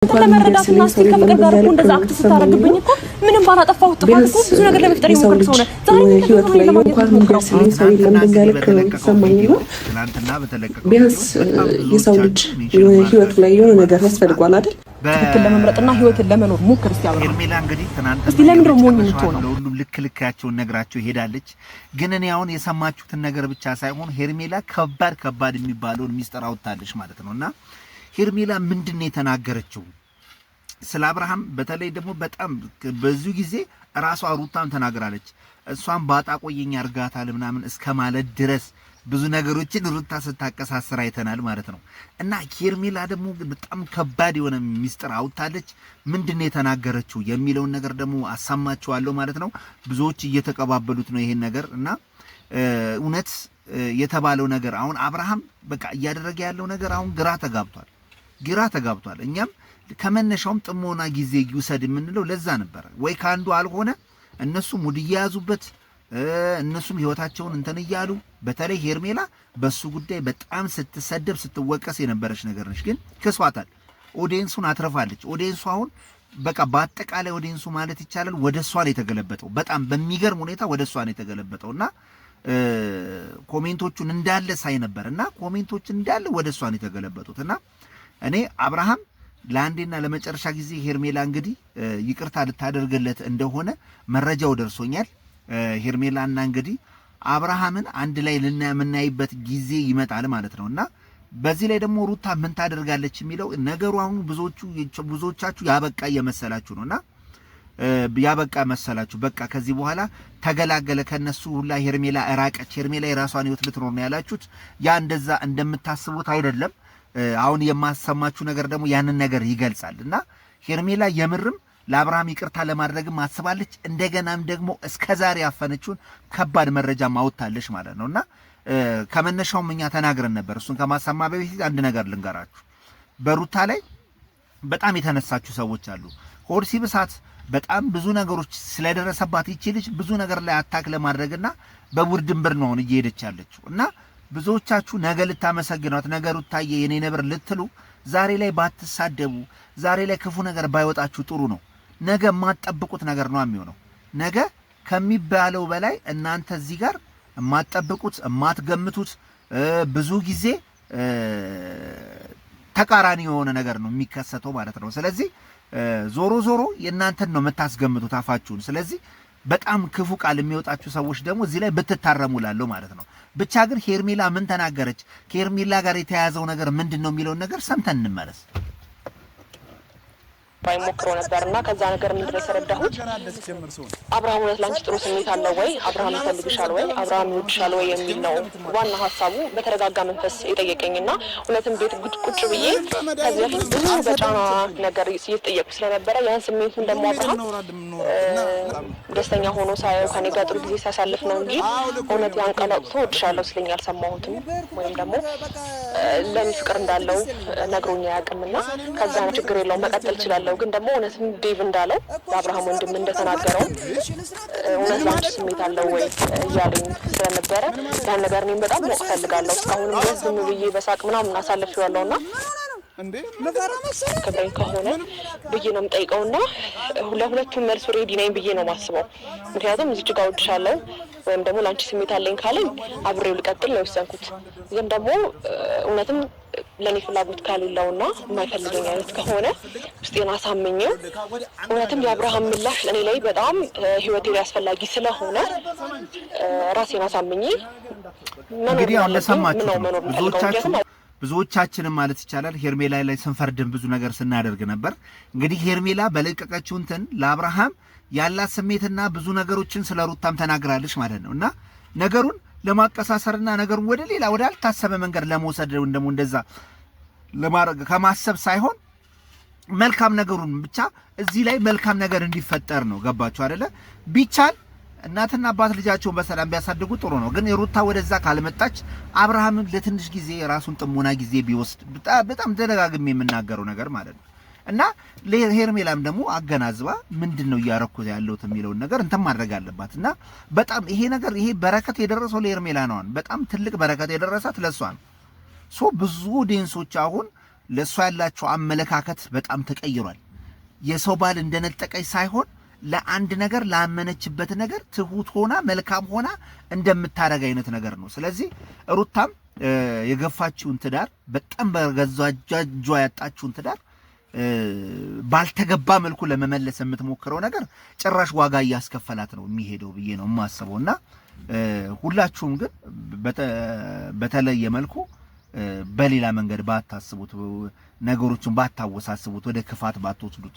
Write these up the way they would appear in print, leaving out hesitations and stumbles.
ለመረዳትና እስቲ ከፍቅር ጋር እኮ እንደዛ አክት ስታረግብኝ እኮ ምንም ባላጠፋው ጥፋት እኮ ብዙ ነገር ለመፍጠር የሞከርክ ሰው ነህ። ዛሬ ህይወት ላይ እንኳን እንደዚህ ሰው ለምንጋለክ ሰማኝ ነው። ቢያንስ የሰው ልጅ ህይወት ላይ የሆነ ነገር ያስፈልጓል አይደል? ትክክል ለመምረጥና ህይወትን ለመኖር ሞክር እስቲ አብራ ሄርሜላ እንግዲህ ትናንት እስቲ ለምንድነው ሞኝ የምትሆነው? ለሁሉም ልክልካቸውን ነግራቸው ሄዳለች። ግን እኔ አሁን የሰማችሁትን ነገር ብቻ ሳይሆን ሄርሜላ ከባድ የሚባለውን ሚስጥር አውጥታለች ማለት ነውና ሄርሜላ ምንድነው የተናገረችው? ስለ አብርሃም በተለይ ደግሞ በጣም በዙ ጊዜ ራሷ ሩታም ተናግራለች። እሷን ባጣ ቆየኛ እርጋታል ምናምን እስከማለት ድረስ ብዙ ነገሮችን ሩታ ስታቀሳስር አይተናል ማለት ነው። እና ሄርሜላ ደግሞ በጣም ከባድ የሆነ ሚስጥር አውጥታለች። ምንድነው የተናገረችው የሚለውን ነገር ደግሞ አሳማችኋለሁ ማለት ነው። ብዙዎች እየተቀባበሉት ነው ይሄን ነገር እና እውነት የተባለው ነገር አሁን አብርሃም በቃ እያደረገ ያለው ነገር አሁን ግራ ተጋብቷል። እኛም ከመነሻውም ጥሞና ጊዜ ይውሰድ የምንለው ለዛ ነበር። ወይ ካንዱ አልሆነ እነሱ ሙድ እየያዙበት እነሱም ህይወታቸውን እንተን እያሉ በተለይ ሄርሜላ በሱ ጉዳይ በጣም ስትሰደብ ስትወቀስ የነበረች ነገር ነች። ግን ክሷታል። ኦዲየንሱን አትረፋለች። ኦዲየንሱ አሁን በቃ በአጠቃላይ ኦዲየንሱ ማለት ይቻላል ወደ እሷ ነው የተገለበጠው። በጣም በሚገርም ሁኔታ ወደ እሷ ነው የተገለበጠውና ኮሜንቶቹን እንዳለ ሳይ ነበርና ኮሜንቶቹን እንዳለ ወደ እሷ ነው የተገለበጡትና እኔ አብርሃም ለአንዴና ለመጨረሻ ጊዜ ሄርሜላ እንግዲህ ይቅርታ ልታደርግለት እንደሆነ መረጃው ደርሶኛል። ሄርሜላና እንግዲህ አብርሃምን አንድ ላይ ልናምናይበት ጊዜ ይመጣል ማለት ነውና በዚህ ላይ ደግሞ ሩታ ምን ታደርጋለች የሚለው ነገሩ አሁን ብዙዎቻችሁ ያበቃ እየመሰላችሁ ነውና ያበቃ መሰላችሁ። በቃ ከዚህ በኋላ ተገላገለ ከነሱ ሁላ ሄርሜላ እራቀች፣ ሄርሜላ የራሷን ህይወት ልትኖር ነው ያላችሁት። ያ እንደዛ እንደምታስቡት አይደለም። አሁን የማሰማችሁ ነገር ደግሞ ያንን ነገር ይገልጻልና ሄርሜላ የምርም ለአብርሃም ይቅርታ ለማድረግም አስባለች። እንደገናም ደግሞ እስከዛሬ ያፈነችውን ከባድ መረጃ ማውጣለች ማለት ነውና ከመነሻውም እኛ ተናግረን ነበር። እሱን ከማሰማ በፊት አንድ ነገር ልንገራችሁ። በሩታ ላይ በጣም የተነሳችሁ ሰዎች አሉ። ሆድ ሲብሳት በጣም ብዙ ነገሮች ስለደረሰባት ይቺ ልጅ ብዙ ነገር ላይ አታክ ለማድረግና በውርድንብር ነው እየሄደች ያለችው እና ብዙዎቻችሁ ነገ ልታመሰግኗት ነገሩ ታየ የኔ ነብር ልትሉ ዛሬ ላይ ባትሳደቡ ዛሬ ላይ ክፉ ነገር ባይወጣችሁ ጥሩ ነው። ነገ የማትጠብቁት ነገር ነው የሚሆነው። ነገ ከሚባለው በላይ እናንተ እዚህ ጋር የማትጠብቁት የማትገምቱት ብዙ ጊዜ ተቃራኒ የሆነ ነገር ነው የሚከሰተው ማለት ነው። ስለዚህ ዞሮ የእናንተን ነው የምታስገምቱት አፋችሁን። ስለዚህ በጣም ክፉ ቃል የሚወጣችሁ ሰዎች ደግሞ እዚህ ላይ ብትታረሙላለሁ ማለት ነው። ብቻ ግን ሄርሜላ ምን ተናገረች፣ ከሄርሜላ ጋር የተያያዘው ነገር ምንድነው የሚለውን ነገር ሰምተን እንመለስ። ባይሞክረው ነበርና ከዛ ነገር ምንድነው የተረዳሁት? አብርሃም እውነት ላንቺ ጥሩ ስሜት አለው ወይ? አብርሃም ይፈልግሻል ወይ? አብርሃም ይወድሻል ወይ የሚል ነው ዋና ሀሳቡ። በተረጋጋ መንፈስ የጠየቀኝና እውነትም ቤት ቁጭ ብዬ ከዚህ በፊት ብዙ በጫና ነገር እየተጠየቁ ስለነበረ ያን ስሜቱን ደግሞ አብርሃም ደስተኛ ሆኖ ሳየው ከኔ ጋር ጥሩ ጊዜ ሲያሳልፍ ነው እንጂ እውነት ያን ቃል አውጥቶ እወድሻለሁ ስለኝ አልሰማሁትም። ወይም ደግሞ ለኔ ፍቅር እንዳለው ነግሮኛ ያቅምና ከዛ ችግር የለውም መቀጠል ይችላል። ግን ደግሞ እውነትም ዴቭ እንዳለው አብርሃም ወንድም እንደተናገረው እውነት ላንቺ ስሜት አለው ወይ እያለኝ ስለነበረ ያን ነገር እኔም በጣም ማወቅ ፈልጋለሁ። እስካሁንም ድረስ ዝም ብዬ በሳቅ ምናምን አሳልፌዋለሁና ከበኝ ከሆነ ብዬ ነው የምጠይቀውና ለሁለቱም መልሱ ሬዲ ነኝ ብዬ ነው የማስበው። ምክንያቱም እዚህ ጋር እወድሻለሁ ወይም ደግሞ ላንቺ ስሜት አለኝ ካለኝ አብሬው ልቀጥል ነው የወሰንኩት። ግን ደግሞ እውነትም ለኔ ፍላጎት ካሌለውና የማይፈልገኝ አይነት ከሆነ ውስጤን አሳምኜው እውነትም የአብርሃም ምላሽ እኔ ላይ በጣም ህይወቴ ላይ አስፈላጊ ስለሆነ ራሴን አሳምኜ እንግዲህ አሁን ለሰማችሁ ብዙዎቻችንም ማለት ይቻላል ሄርሜላ ላይ ስንፈርድን ብዙ ነገር ስናደርግ ነበር። እንግዲህ ሄርሜላ በለቀቀችው እንትን ለአብርሃም ያላት ስሜትና ብዙ ነገሮችን ስለ ሩታም ተናግራለች ማለት ነውና ነገሩን ለማቀሳሰርና ነገሩን ወደ ሌላ ወደ አልታሰበ መንገድ ለመውሰድ እንደሞ እንደዛ ለማድረግ ከማሰብ ሳይሆን መልካም ነገሩን ብቻ እዚህ ላይ መልካም ነገር እንዲፈጠር ነው። ገባችሁ አይደለ? ቢቻል እናትና አባት ልጃቸውን በሰላም ቢያሳድጉ ጥሩ ነው። ግን የሩታ ወደዛ ካልመጣች አብርሃም ለትንሽ ጊዜ ራሱን ጥሞና ጊዜ ቢወስድ በጣም ደጋግሜ የምናገረው ነገር ማለት ነው እና ለሄርሜላም ደግሞ አገናዝባ ምንድነው ያረኩት ያለውት የሚለው ነገር እንትን ማድረግ አለባትና በጣም ይሄ ነገር ይሄ በረከት የደረሰው ለሄርሜላ ነው። በጣም ትልቅ በረከት የደረሳት ለሷ ነው። ብዙ ዴንሶች አሁን ለሷ ያላችሁ አመለካከት በጣም ተቀይሯል። የሰው ባል እንደነጠቀች ሳይሆን ለአንድ ነገር ላመነችበት ነገር ትሁት ሆና መልካም ሆና እንደምታረግ አይነት ነገር ነው። ስለዚህ ሩታም የገፋችውን ትዳር በጣም በገዛ እጇ ያጣችውን ትዳር ባልተገባ መልኩ ለመመለስ የምትሞክረው ነገር ጭራሽ ዋጋ እያስከፈላት ነው የሚሄደው ብዬ ነው የማስበውና ሁላችሁም ግን በተለየ መልኩ በሌላ መንገድ ባታስቡት፣ ነገሮችን ባታወሳስቡት፣ ወደ ክፋት ባትወስዱት።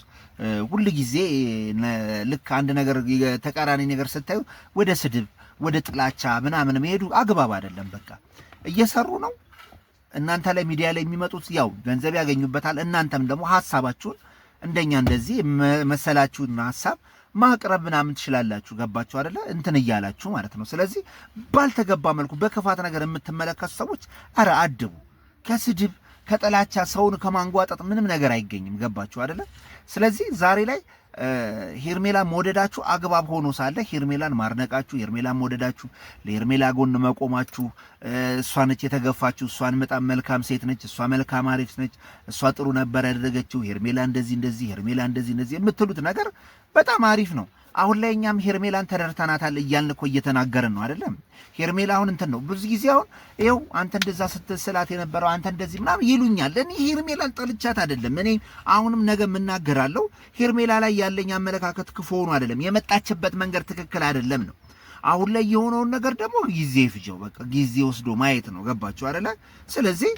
ሁሉ ጊዜ ልክ አንድ ነገር ተቃራኒ ነገር ስታዩ ወደ ስድብ ወደ ጥላቻ ምናምን መሄዱ አግባብ አይደለም። በቃ እየሰሩ ነው እናንተ ላይ ሚዲያ ላይ የሚመጡት ያው ገንዘብ ያገኙበታል። እናንተም ደግሞ ሐሳባችሁን እንደኛ እንደዚህ መሰላችሁን ሐሳብ ማቅረብ ምናምን ትችላላችሁ። ገባችሁ አይደለ? እንትን እያላችሁ ማለት ነው። ስለዚህ ባልተገባ መልኩ በክፋት ነገር የምትመለከቱ ሰዎች አረ አድቡ። ከስድብ ከጥላቻ ሰውን ከማንጓጠጥ ምንም ነገር አይገኝም። ገባችሁ አይደለ? ስለዚህ ዛሬ ላይ ሄርሜላን መውደዳችሁ አግባብ ሆኖ ሳለ ሄርሜላን ማርነቃችሁ፣ ሄርሜላን መውደዳችሁ፣ ለሄርሜላ ጎን መቆማችሁ፣ እሷ ነች የተገፋችሁ፣ እሷን በጣም መልካም ሴት ነች፣ እሷ መልካም አሪፍ ነች፣ እሷ ጥሩ ነበር ያደረገችው፣ ሄርሜላ እንደዚህ ሄርሜላ እንደዚህ የምትሉት ነገር በጣም አሪፍ ነው። አሁን ላይ እኛም ሄርሜላን ተደርተናታል እያልን እኮ እየተናገርን ነው አይደለም? ሄርሜላ አሁን እንትን ነው ብዙ ጊዜ አሁን ይኸው አንተ እንደዛ ስትስላት የነበረው አንተ እንደዚህ ምናምን ይሉኛል። እኔ ሄርሜላን ጠልቻት አይደለም። እኔ አሁንም ነገ የምናገራለሁ ሄርሜላ ላይ ያለኝ አመለካከት ክፉ ሆኖ አይደለም፣ የመጣችበት መንገድ ትክክል አይደለም ነው። አሁን ላይ የሆነውን ነገር ደግሞ ጊዜ ይፍጀው፣ በቃ ጊዜ ወስዶ ማየት ነው። ገባችሁ አይደለ? ስለዚህ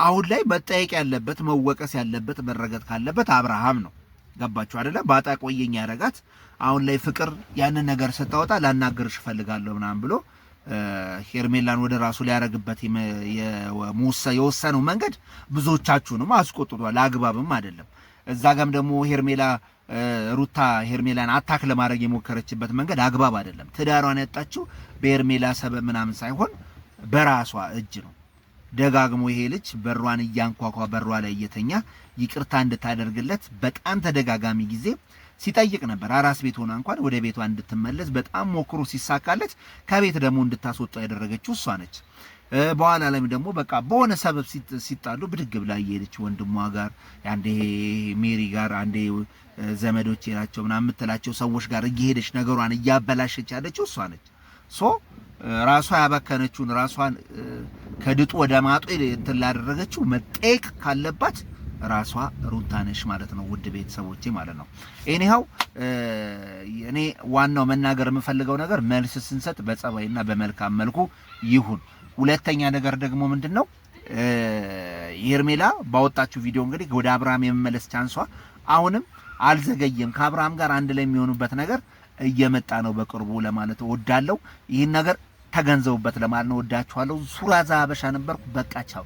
አሁን ላይ መጠየቅ ያለበት መወቀስ ያለበት መረገጥ ካለበት አብርሃም ነው። ገባችሁ አይደለ? ባጣ ቆየኝ ያረጋት አሁን ላይ ፍቅር ያንን ነገር ስታወጣ ላናገርሽ ፈልጋለሁ ምናምን ብሎ ሄርሜላን ወደ ራሱ ሊያረግበት የወሰነው መንገድ ብዙዎቻችሁንም አስቆጥቷል። አግባብም አይደለም። እዛ ጋም ደግሞ ሩታ ሄርሜላን አታክ ለማድረግ የሞከረችበት መንገድ አግባብ አይደለም። ትዳሯን ያጣችው በሄርሜላ ሰበብ ምናምን ሳይሆን በራሷ እጅ ነው። ደጋግሞ ይሄ ልጅ በሯን እያንኳኳ በሯ ላይ እየተኛ ይቅርታ እንድታደርግለት በጣም ተደጋጋሚ ጊዜ ሲጠይቅ ነበር። አራስ ቤት ሆና እንኳን ወደ ቤቷ እንድትመለስ በጣም ሞክሮ ሲሳካለት ከቤት ደግሞ እንድታስወጣ ያደረገችው እሷ ነች። በኋላ ላይም ደግሞ በቃ በሆነ ሰበብ ሲጣሉ ብድግ ብላ እየሄደች ወንድሟ ጋር አንዴ ሜሪ ጋር አንዴ ዘመዶቼ ናቸው ምናምን የምትላቸው ሰዎች ጋር እየሄደች ነገሯን እያበላሸች ያለችው እሷ ነች። ራሷ ያበከነችውን ራሷን ከድጡ ወደ ማጡ እንትን ላደረገችው መጠየቅ ካለባት ራሷ ሩታ ነሽ ማለት ነው። ውድ ቤተሰቦቼ ማለት ነው። ኤኒሃው እኔ ዋናው መናገር የምፈልገው ነገር መልስ ስንሰጥ በጸባይና በመልካም መልኩ ይሁን። ሁለተኛ ነገር ደግሞ ምንድነው ሄርሜላ ባወጣችሁ ቪዲዮ እንግዲህ ወደ አብርሃም የመመለስ ቻንሷ አሁንም አልዘገየም። ከአብርሃም ጋር አንድ ላይ የሚሆኑበት ነገር እየመጣ ነው በቅርቡ ለማለት እወዳለሁ። ይህን ነገር ተገንዘቡበት ለማለት ነው። ወዳችኋለሁ። ሱራዛ ሀበሻ ነበርኩ። በቃ ቻው።